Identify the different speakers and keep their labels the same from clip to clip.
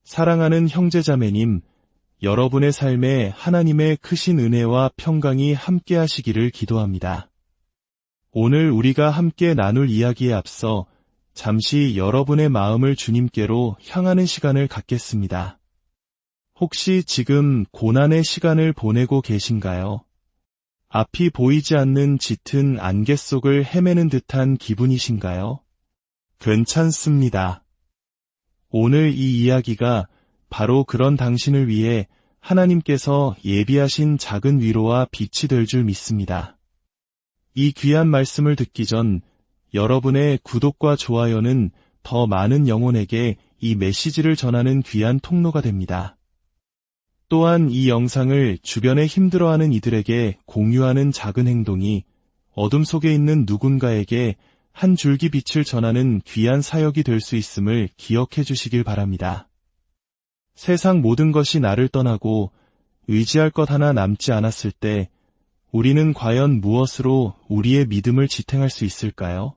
Speaker 1: 사랑하는 형제자매님, 여러분의 삶에 하나님의 크신 은혜와 평강이 함께 하시기를 기도합니다. 오늘 우리가 함께 나눌 이야기에 앞서 잠시 여러분의 마음을 주님께로 향하는 시간을 갖겠습니다. 혹시 지금 고난의 시간을 보내고 계신가요? 앞이 보이지 않는 짙은 안개 속을 헤매는 듯한 기분이신가요? 괜찮습니다. 오늘 이 이야기가 바로 그런 당신을 위해 하나님께서 예비하신 작은 위로와 빛이 될 줄 믿습니다. 이 귀한 말씀을 듣기 전 여러분의 구독과 좋아요는 더 많은 영혼에게 이 메시지를 전하는 귀한 통로가 됩니다. 또한 이 영상을 주변에 힘들어하는 이들에게 공유하는 작은 행동이 어둠 속에 있는 누군가에게 한 줄기 빛을 전하는 귀한 사역이 될 수 있음을 기억해 주시길 바랍니다. 세상 모든 것이 나를 떠나고 의지할 것 하나 남지 않았을 때 우리는 과연 무엇으로 우리의 믿음을 지탱할 수 있을까요?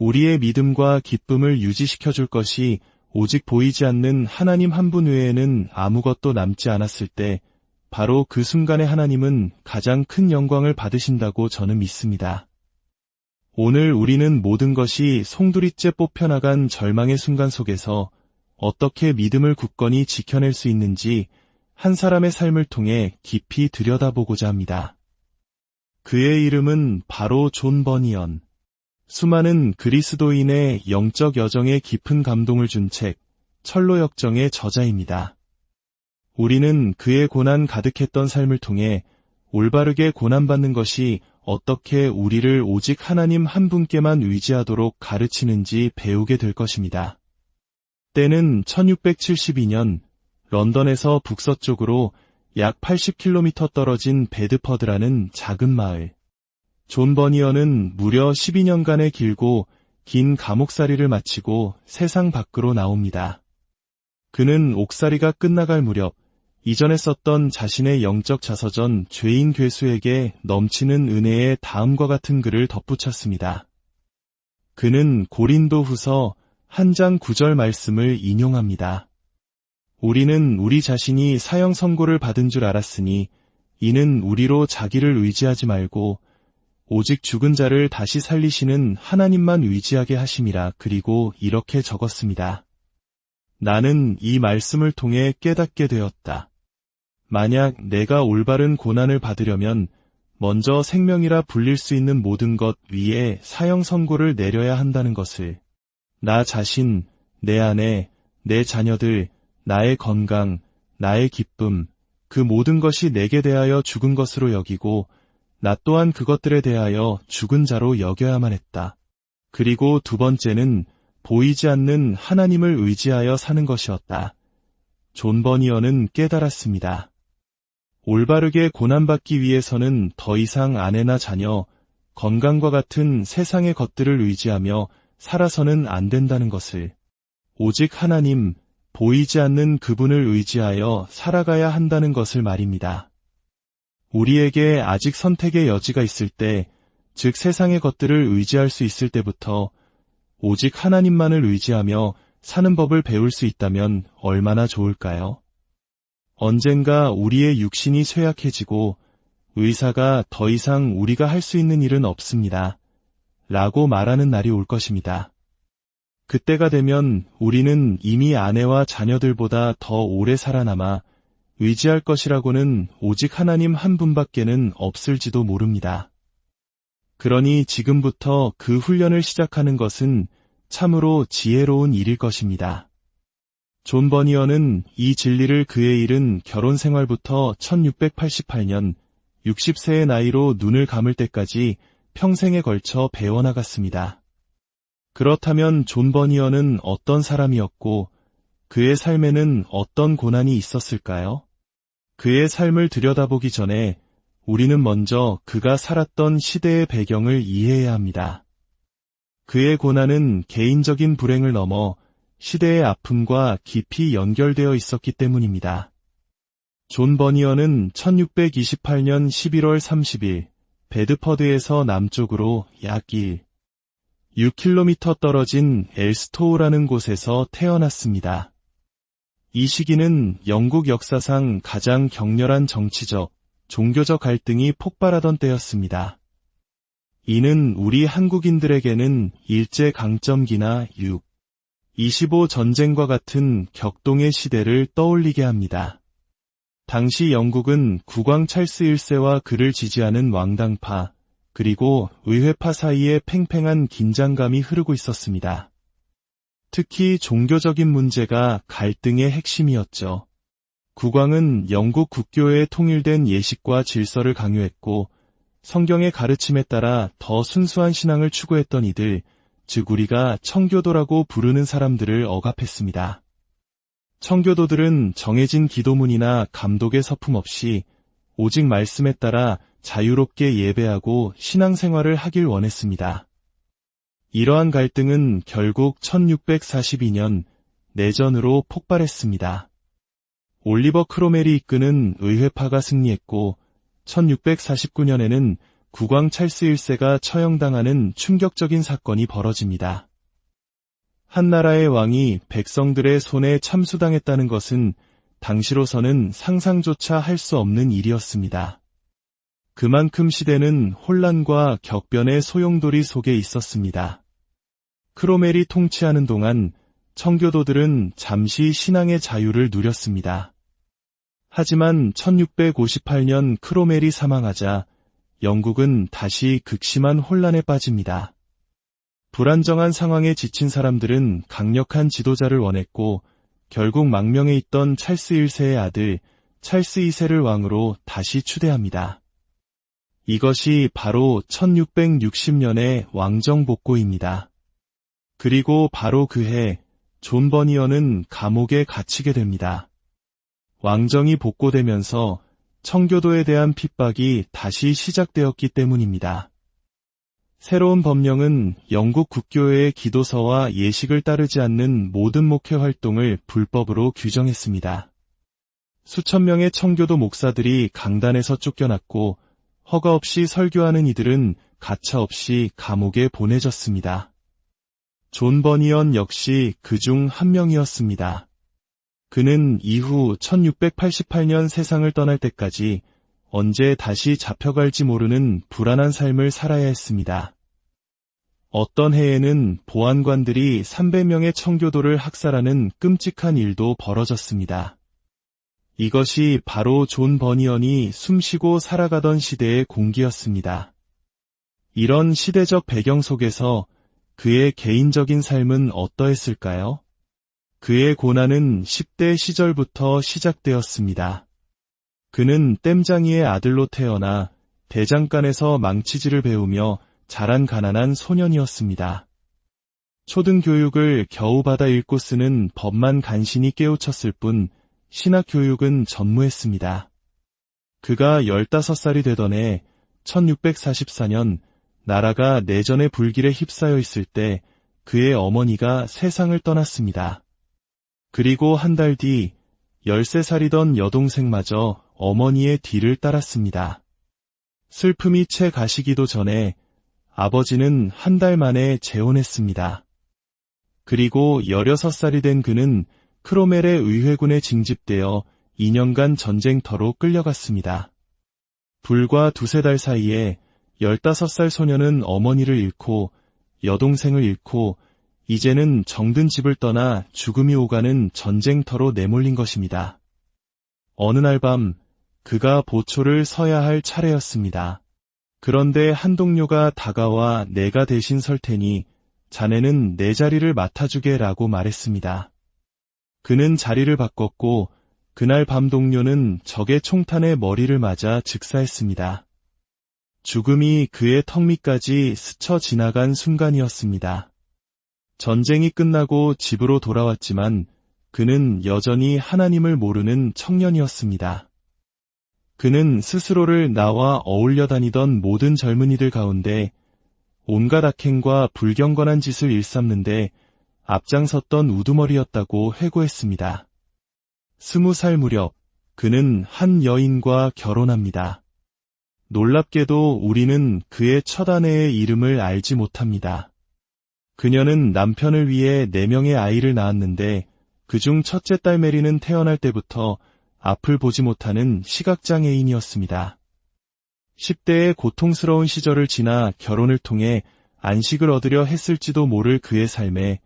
Speaker 1: 우리의 믿음과 기쁨을 유지시켜 줄 것이 오직 보이지 않는 하나님 한 분 외에는 아무것도 남지 않았을 때 바로 그 순간에 하나님은 가장 큰 영광을 받으신다고 저는 믿습니다. 오늘 우리는 모든 것이 송두리째 뽑혀나간 절망의 순간 속에서 어떻게 믿음을 굳건히 지켜낼 수 있는지 한 사람의 삶을 통해 깊이 들여다보고자 합니다. 그의 이름은 바로 존 버니언. 수많은 그리스도인의 영적 여정에 깊은 감동을 준 책, 철로 역정의 저자입니다. 우리는 그의 고난 가득했던 삶을 통해 올바르게 고난받는 것이 어떻게 우리를 오직 하나님 한 분께만 의지하도록 가르치는지 배우게 될 것입니다. 때는 1672년 런던에서 북서쪽으로 약 80km 떨어진 베드퍼드라는 작은 마을. 존 버니언은 무려 12년간의 길고 긴 감옥살이를 마치고 세상 밖으로 나옵니다. 그는 옥살이가 끝나갈 무렵 이전에 썼던 자신의 영적 자서전 죄인 괴수에게 넘치는 은혜의 다음과 같은 글을 덧붙였습니다. 그는 고린도후서 1장 9절 말씀을 인용합니다. 우리는 우리 자신이 사형 선고를 받은 줄 알았으니 이는 우리로 자기를 의지하지 말고 오직 죽은 자를 다시 살리시는 하나님만 의지하게 하심이라. 그리고 이렇게 적었습니다. 나는 이 말씀을 통해 깨닫게 되었다. 만약 내가 올바른 고난을 받으려면 먼저 생명이라 불릴 수 있는 모든 것 위에 사형 선고를 내려야 한다는 것을, 나 자신, 내 아내, 내 자녀들, 나의 건강, 나의 기쁨, 그 모든 것이 내게 대하여 죽은 것으로 여기고 나 또한 그것들에 대하여 죽은 자로 여겨야만 했다. 그리고 두 번째는 보이지 않는 하나님을 의지하여 사는 것이었다. 존 버니언은 깨달았습니다. 올바르게 고난받기 위해서는 더 이상 아내나 자녀, 건강과 같은 세상의 것들을 의지하며 살아서는 안 된다는 것을, 오직 하나님, 보이지 않는 그분을 의지하여 살아가야 한다는 것을 말입니다. 우리에게 아직 선택의 여지가 있을 때, 즉 세상의 것들을 의지할 수 있을 때부터 오직 하나님만을 의지하며 사는 법을 배울 수 있다면 얼마나 좋을까요? 언젠가 우리의 육신이 쇠약해지고 의사가 더 이상 우리가 할 수 있는 일은 없습니다. 라고 말하는 날이 올 것입니다. 그때가 되면 우리는 이미 아내와 자녀들보다 더 오래 살아남아 의지할 것이라고는 오직 하나님 한 분밖에는 없을지도 모릅니다. 그러니 지금부터 그 훈련을 시작하는 것은 참으로 지혜로운 일일 것입니다. 존 버니언은 이 진리를 그의 이른 결혼 생활부터 1688년 60세의 나이로 눈을 감을 때까지 평생에 걸쳐 배워나갔습니다. 그렇다면 존 버니언은 어떤 사람이었고 그의 삶에는 어떤 고난이 있었을까요? 그의 삶을 들여다보기 전에 우리는 먼저 그가 살았던 시대의 배경을 이해해야 합니다. 그의 고난은 개인적인 불행을 넘어 시대의 아픔과 깊이 연결되어 있었기 때문입니다. 존 버니언은 1628년 11월 30일 베드퍼드에서 남쪽으로 약 6km 떨어진 엘스토우라는 곳에서 태어났습니다. 이 시기는 영국 역사상 가장 격렬한 정치적, 종교적 갈등이 폭발하던 때였습니다. 이는 우리 한국인들에게는 일제강점기나 6.25 전쟁과 같은 격동의 시대를 떠올리게 합니다. 당시 영국은 국왕 찰스 1세와 그를 지지하는 왕당파, 그리고 의회파 사이에 팽팽한 긴장감이 흐르고 있었습니다. 특히 종교적인 문제가 갈등의 핵심이었죠. 국왕은 영국 국교에 통일된 예식과 질서를 강요했고, 성경의 가르침에 따라 더 순수한 신앙을 추구했던 이들, 즉 우리가 청교도라고 부르는 사람들을 억압했습니다. 청교도들은 정해진 기도문이나 감독의 서품 없이 오직 말씀에 따라 자유롭게 예배하고 신앙생활을 하길 원했습니다. 이러한 갈등은 결국 1642년 내전으로 폭발했습니다. 올리버 크로멜이 이끄는 의회파가 승리했고 1649년에는 국왕 찰스 1세가 처형당하는 충격적인 사건이 벌어집니다. 한 나라의 왕이 백성들의 손에 참수당했다는 것은 당시로서는 상상조차 할 수 없는 일이었습니다. 그만큼 시대는 혼란과 격변의 소용돌이 속에 있었습니다. 크로멜이 통치하는 동안 청교도들은 잠시 신앙의 자유를 누렸습니다. 하지만 1658년 크로멜이 사망하자 영국은 다시 극심한 혼란에 빠집니다. 불안정한 상황에 지친 사람들은 강력한 지도자를 원했고 결국 망명에 있던 찰스 1세의 아들 찰스 2세를 왕으로 다시 추대합니다. 이것이 바로 1660년의 왕정 복고입니다. 그리고 바로 그해 존 버니어는 감옥에 갇히게 됩니다. 왕정이 복고되면서 청교도에 대한 핍박이 다시 시작되었기 때문입니다. 새로운 법령은 영국 국교회의 기도서와 예식을 따르지 않는 모든 목회 활동을 불법으로 규정했습니다. 수천 명의 청교도 목사들이 강단에서 쫓겨났고 허가 없이 설교하는 이들은 가차없이 감옥에 보내졌습니다. 존 버니언 역시 그중 한 명이었습니다. 그는 이후 1688년 세상을 떠날 때까지 언제 다시 잡혀갈지 모르는 불안한 삶을 살아야 했습니다. 어떤 해에는 보안관들이 300명의 청교도를 학살하는 끔찍한 일도 벌어졌습니다. 이것이 바로 존 버니언이 숨쉬고 살아가던 시대의 공기였습니다. 이런 시대적 배경 속에서 그의 개인적인 삶은 어떠했을까요? 그의 고난은 10대 시절부터 시작되었습니다. 그는 땜장이의 아들로 태어나 대장간에서 망치질을 배우며 자란 가난한 소년이었습니다. 초등교육을 겨우 받아 읽고 쓰는 법만 간신히 깨우쳤을 뿐 신학교육은 전무했습니다. 그가 15살이 되던 해 1644년 나라가 내전의 불길에 휩싸여 있을 때 그의 어머니가 세상을 떠났습니다. 그리고 한 달 뒤 13살이던 여동생마저 어머니의 뒤를 따랐습니다. 슬픔이 채 가시기도 전에 아버지는 한 달 만에 재혼했습니다. 그리고 16살이 된 그는 크로멜의 의회군에 징집되어 2년간 전쟁터로 끌려갔습니다. 불과 두세 달 사이에 15살 소녀는 어머니를 잃고 여동생을 잃고 이제는 정든 집을 떠나 죽음이 오가는 전쟁터로 내몰린 것입니다. 어느 날 밤 그가 보초를 서야 할 차례였습니다. 그런데 한 동료가 다가와 내가 대신 설 테니 자네는 내 자리를 맡아주게 라고 말했습니다. 그는 자리를 바꿨고 그날 밤 동료는 적의 총탄에 머리를 맞아 즉사했습니다. 죽음이 그의 턱 밑까지 스쳐 지나간 순간이었습니다. 전쟁이 끝나고 집으로 돌아왔지만 그는 여전히 하나님을 모르는 청년이었습니다. 그는 스스로를 나와 어울려 다니던 모든 젊은이들 가운데 온갖 악행과 불경건한 짓을 일삼는데 앞장섰던 우두머리였다고 회고했습니다. 20살 무렵 그는 한 여인과 결혼합니다. 놀랍게도 우리는 그의 첫 아내의 이름을 알지 못합니다. 그녀는 남편을 위해 4명의 아이를 낳았는데 그중 첫째 딸 메리는 태어날 때부터 앞을 보지 못하는 시각장애인이었습니다. 10대의 고통스러운 시절을 지나 결혼을 통해 안식을 얻으려 했을지도 모를 그의 삶에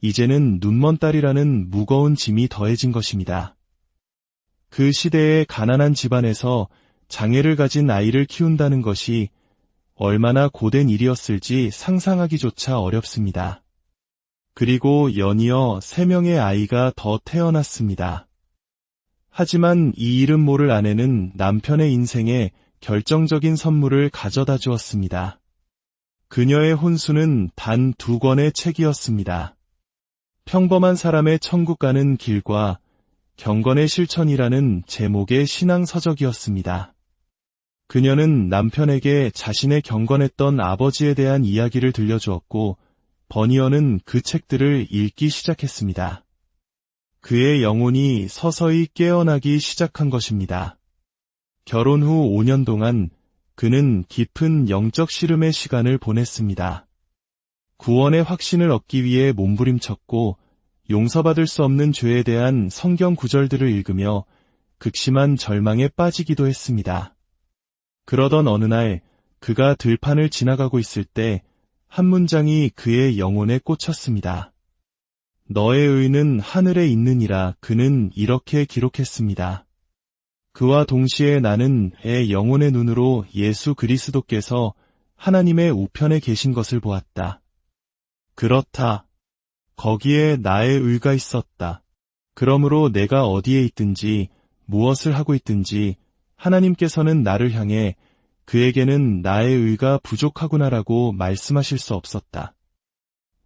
Speaker 1: 이제는 눈먼 딸이라는 무거운 짐이 더해진 것입니다. 그 시대의 가난한 집안에서 장애를 가진 아이를 키운다는 것이 얼마나 고된 일이었을지 상상하기조차 어렵습니다. 그리고 연이어 3명의 아이가 더 태어났습니다. 하지만 이 이름 모를 아내는 남편의 인생에 결정적인 선물을 가져다 주었습니다. 그녀의 혼수는 단 2권의 책이었습니다. 평범한 사람의 천국 가는 길과 경건의 실천이라는 제목의 신앙서적이었습니다. 그녀는 남편에게 자신의 경건했던 아버지에 대한 이야기를 들려주었고 버니어는 그 책들을 읽기 시작했습니다. 그의 영혼이 서서히 깨어나기 시작한 것입니다. 결혼 후 5년 동안 그는 깊은 영적 씨름의 시간을 보냈습니다. 구원의 확신을 얻기 위해 몸부림쳤고 용서받을 수 없는 죄에 대한 성경 구절들을 읽으며 극심한 절망에 빠지기도 했습니다. 그러던 어느 날 그가 들판을 지나가고 있을 때 한 문장이 그의 영혼에 꽂혔습니다. 너의 의는 하늘에 있느니라. 그는 이렇게 기록했습니다. 그와 동시에 나는 내 영혼의 눈으로 예수 그리스도께서 하나님의 우편에 계신 것을 보았다. 그렇다. 거기에 나의 의가 있었다. 그러므로 내가 어디에 있든지 무엇을 하고 있든지 하나님께서는 나를 향해 그에게는 나의 의가 부족하구나라고 말씀하실 수 없었다.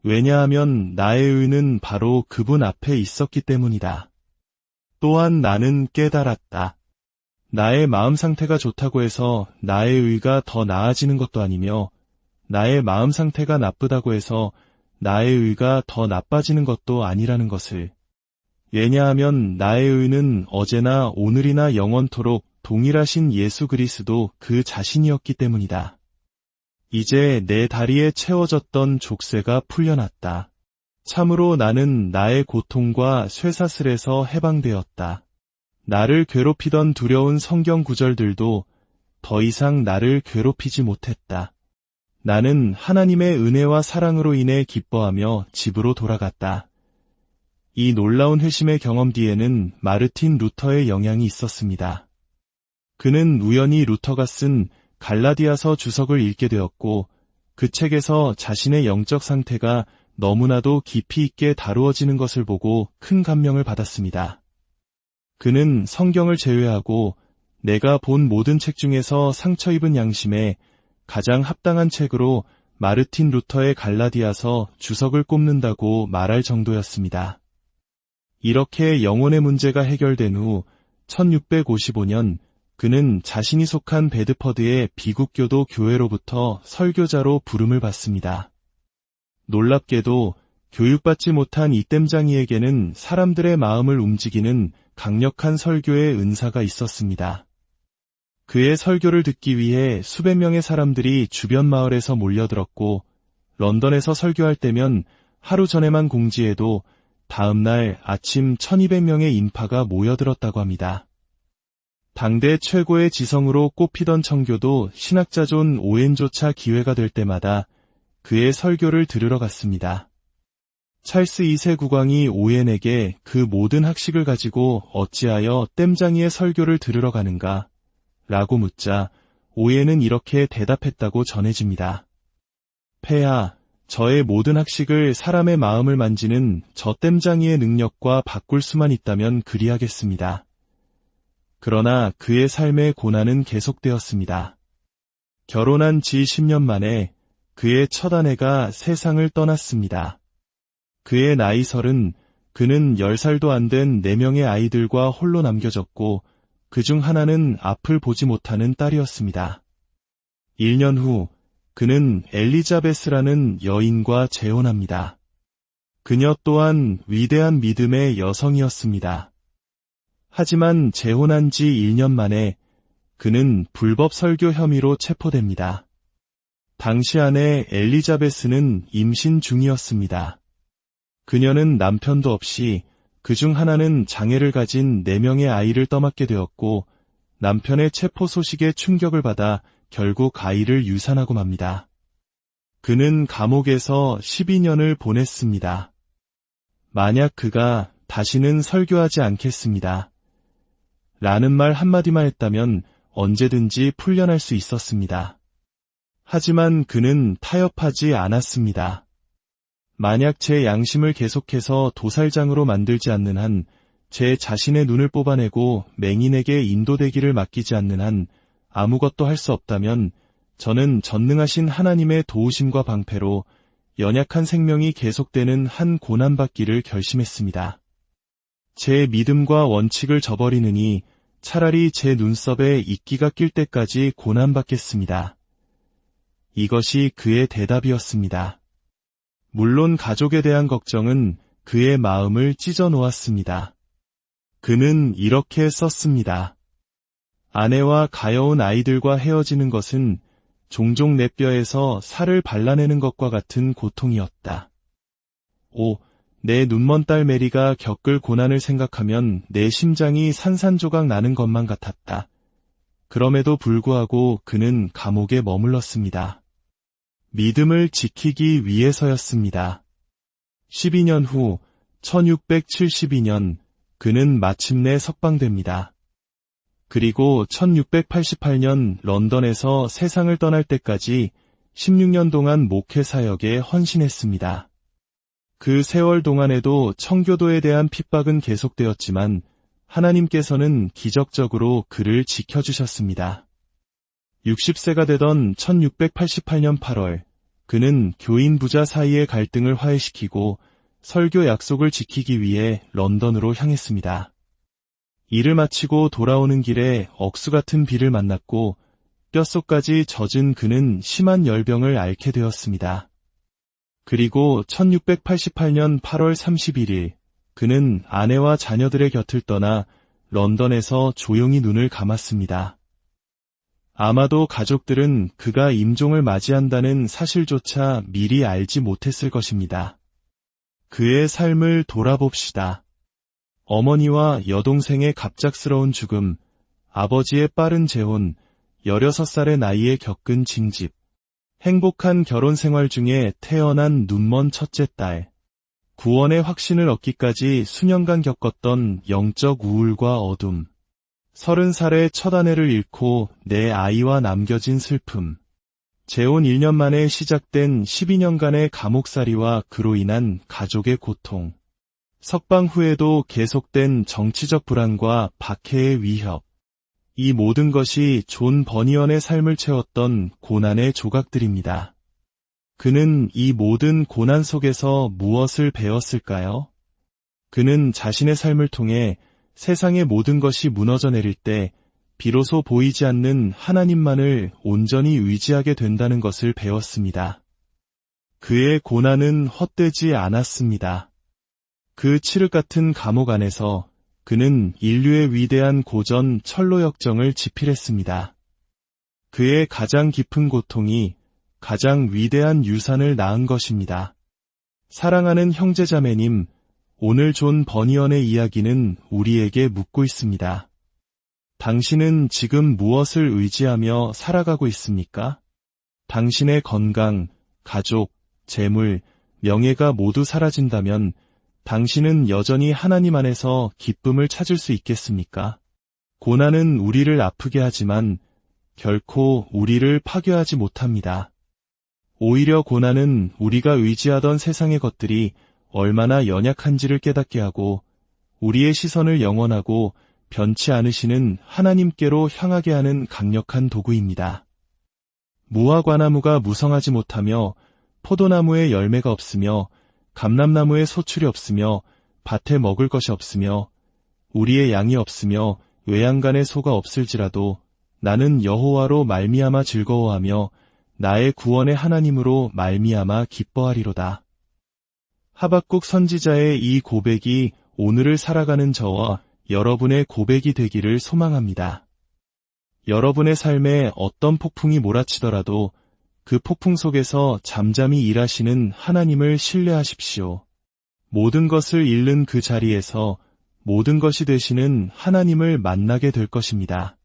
Speaker 1: 왜냐하면 나의 의는 바로 그분 앞에 있었기 때문이다. 또한 나는 깨달았다. 나의 마음 상태가 좋다고 해서 나의 의가 더 나아지는 것도 아니며 나의 마음 상태가 나쁘다고 해서 나의 의가 더 나빠지는 것도 아니라는 것을. 왜냐하면 나의 의는 어제나 오늘이나 영원토록 동일하신 예수 그리스도 그 자신이었기 때문이다. 이제 내 다리에 채워졌던 족쇄가 풀려났다. 참으로 나는 나의 고통과 쇠사슬에서 해방되었다. 나를 괴롭히던 두려운 성경 구절들도 더 이상 나를 괴롭히지 못했다. 나는 하나님의 은혜와 사랑으로 인해 기뻐하며 집으로 돌아갔다. 이 놀라운 회심의 경험 뒤에는 마르틴 루터의 영향이 있었습니다. 그는 우연히 루터가 쓴 갈라디아서 주석을 읽게 되었고 그 책에서 자신의 영적 상태가 너무나도 깊이 있게 다루어지는 것을 보고 큰 감명을 받았습니다. 그는 성경을 제외하고 내가 본 모든 책 중에서 상처 입은 양심에 가장 합당한 책으로 마르틴 루터의 갈라디아서 주석을 꼽는다고 말할 정도였습니다. 이렇게 영혼의 문제가 해결된 후 1655년 그는 자신이 속한 베드퍼드의 비국교도 교회로부터 설교자로 부름을 받습니다. 놀랍게도 교육받지 못한 이 땜장이에게는 사람들의 마음을 움직이는 강력한 설교의 은사가 있었습니다. 그의 설교를 듣기 위해 수백 명의 사람들이 주변 마을에서 몰려들었고 런던에서 설교할 때면 하루 전에만 공지해도 다음 날 아침 1200명의 인파가 모여들었다고 합니다. 당대 최고의 지성으로 꼽히던 청교도 신학자 존 오웬조차 기회가 될 때마다 그의 설교를 들으러 갔습니다. 찰스 2세 국왕이 오웬에게 그 모든 학식을 가지고 어찌하여 땜장이의 설교를 들으러 가는가? 라고 묻자 오웬은 이렇게 대답했다고 전해집니다. 폐하, 저의 모든 학식을 사람의 마음을 만지는 저 땜장이의 능력과 바꿀 수만 있다면 그리하겠습니다. 그러나 그의 삶의 고난은 계속되었습니다. 결혼한 지 10년 만에 그의 첫 아내가 세상을 떠났습니다. 그의 나이 30, 그는 10살도 안 된 4명의 아이들과 홀로 남겨졌고 그중 하나는 앞을 보지 못하는 딸이었습니다. 1년 후 그는 엘리자베스라는 여인과 재혼합니다. 그녀 또한 위대한 믿음의 여성이었습니다. 하지만 재혼한 지 1년 만에 그는 불법 설교 혐의로 체포됩니다. 당시 아내 엘리자베스는 임신 중이었습니다. 그녀는 남편도 없이 그중 하나는 장애를 가진 4명의 아이를 떠맡게 되었고 남편의 체포 소식에 충격을 받아 결국 아이를 유산하고 맙니다. 그는 감옥에서 12년을 보냈습니다. 만약 그가 다시는 설교하지 않겠습니다. 라는 말 한마디만 했다면 언제든지 풀려날 수 있었습니다. 하지만 그는 타협하지 않았습니다. 만약 제 양심을 계속해서 도살장으로 만들지 않는 한, 제 자신의 눈을 뽑아내고 맹인에게 인도되기를 맡기지 않는 한 아무것도 할 수 없다면 저는 전능하신 하나님의 도우심과 방패로 연약한 생명이 계속되는 한 고난받기를 결심했습니다. 제 믿음과 원칙을 저버리느니 차라리 제 눈썹에 이끼가 낄 때까지 고난받겠습니다. 이것이 그의 대답이었습니다. 물론 가족에 대한 걱정은 그의 마음을 찢어 놓았습니다. 그는 이렇게 썼습니다. 아내와 가여운 아이들과 헤어지는 것은 종종 내 뼈에서 살을 발라내는 것과 같은 고통이었다. 내 눈먼 딸 메리가 겪을 고난을 생각하면 내 심장이 산산조각 나는 것만 같았다. 그럼에도 불구하고 그는 감옥에 머물렀습니다. 믿음을 지키기 위해서였습니다. 12년 후 1672년 그는 마침내 석방됩니다. 그리고 1688년 런던에서 세상을 떠날 때까지 16년 동안 목회 사역에 헌신했습니다. 그 세월 동안에도 청교도에 대한 핍박은 계속되었지만 하나님께서는 기적적으로 그를 지켜주셨습니다. 60세가 되던 1688년 8월 그는 교인 부자 사이의 갈등을 화해시키고 설교 약속을 지키기 위해 런던으로 향했습니다. 일을 마치고 돌아오는 길에 억수 같은 비를 만났고 뼛속까지 젖은 그는 심한 열병을 앓게 되었습니다. 그리고 1688년 8월 31일 그는 아내와 자녀들의 곁을 떠나 런던에서 조용히 눈을 감았습니다. 아마도 가족들은 그가 임종을 맞이한다는 사실조차 미리 알지 못했을 것입니다. 그의 삶을 돌아봅시다. 어머니와 여동생의 갑작스러운 죽음, 아버지의 빠른 재혼, 16살의 나이에 겪은 징집, 행복한 결혼 생활 중에 태어난 눈먼 첫째 딸, 구원의 확신을 얻기까지 수년간 겪었던 영적 우울과 어둠, 30살의 첫 아내를 잃고 내 아이와 남겨진 슬픔, 재혼 1년 만에 시작된 12년간의 감옥살이와 그로 인한 가족의 고통, 석방 후에도 계속된 정치적 불안과 박해의 위협, 이 모든 것이 존 버니언의 삶을 채웠던 고난의 조각들입니다. 그는 이 모든 고난 속에서 무엇을 배웠을까요? 그는 자신의 삶을 통해 세상의 모든 것이 무너져 내릴 때 비로소 보이지 않는 하나님만을 온전히 의지하게 된다는 것을 배웠습니다. 그의 고난은 헛되지 않았습니다. 그 칠흑 같은 감옥 안에서 그는 인류의 위대한 고전 철로 역정을 지필했습니다. 그의 가장 깊은 고통이 가장 위대한 유산을 낳은 것입니다. 사랑하는 형제자매님, 오늘 존 버니언의 이야기는 우리에게 묻고 있습니다. 당신은 지금 무엇을 의지하며 살아가고 있습니까? 당신의 건강, 가족, 재물, 명예가 모두 사라진다면 당신은 여전히 하나님 안에서 기쁨을 찾을 수 있겠습니까? 고난은 우리를 아프게 하지만 결코 우리를 파괴하지 못합니다. 오히려 고난은 우리가 의지하던 세상의 것들이 얼마나 연약한지를 깨닫게 하고 우리의 시선을 영원하고 변치 않으시는 하나님께로 향하게 하는 강력한 도구입니다. 무화과나무가 무성하지 못하며 포도나무에 열매가 없으며 감람나무에 소출이 없으며 밭에 먹을 것이 없으며 우리의 양이 없으며 외양간에 소가 없을지라도 나는 여호와로 말미암아 즐거워하며 나의 구원의 하나님으로 말미암아 기뻐하리로다. 하박국 선지자의 이 고백이 오늘을 살아가는 저와 여러분의 고백이 되기를 소망합니다. 여러분의 삶에 어떤 폭풍이 몰아치더라도 그 폭풍 속에서 잠잠히 일하시는 하나님을 신뢰하십시오. 모든 것을 잃는 그 자리에서 모든 것이 되시는 하나님을 만나게 될 것입니다.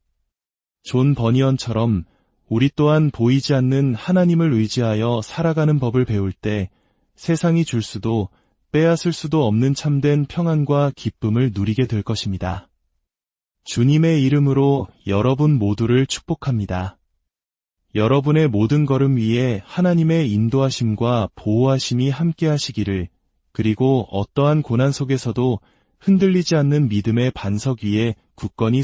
Speaker 1: 존 버니언처럼 우리 또한 보이지 않는 하나님을 의지하여 살아가는 법을 배울 때 세상이 줄 수도 빼앗을 수도 없는 참된 평안과 기쁨을 누리게 될 것입니다. 주님의 이름으로 여러분 모두를 축복합니다. 여러분의 모든 걸음 위에 하나님의 인도하심과 보호하심이 함께 하시기를, 그리고 어떠한 고난 속에서도 흔들리지 않는 믿음의 반석 위에 굳건히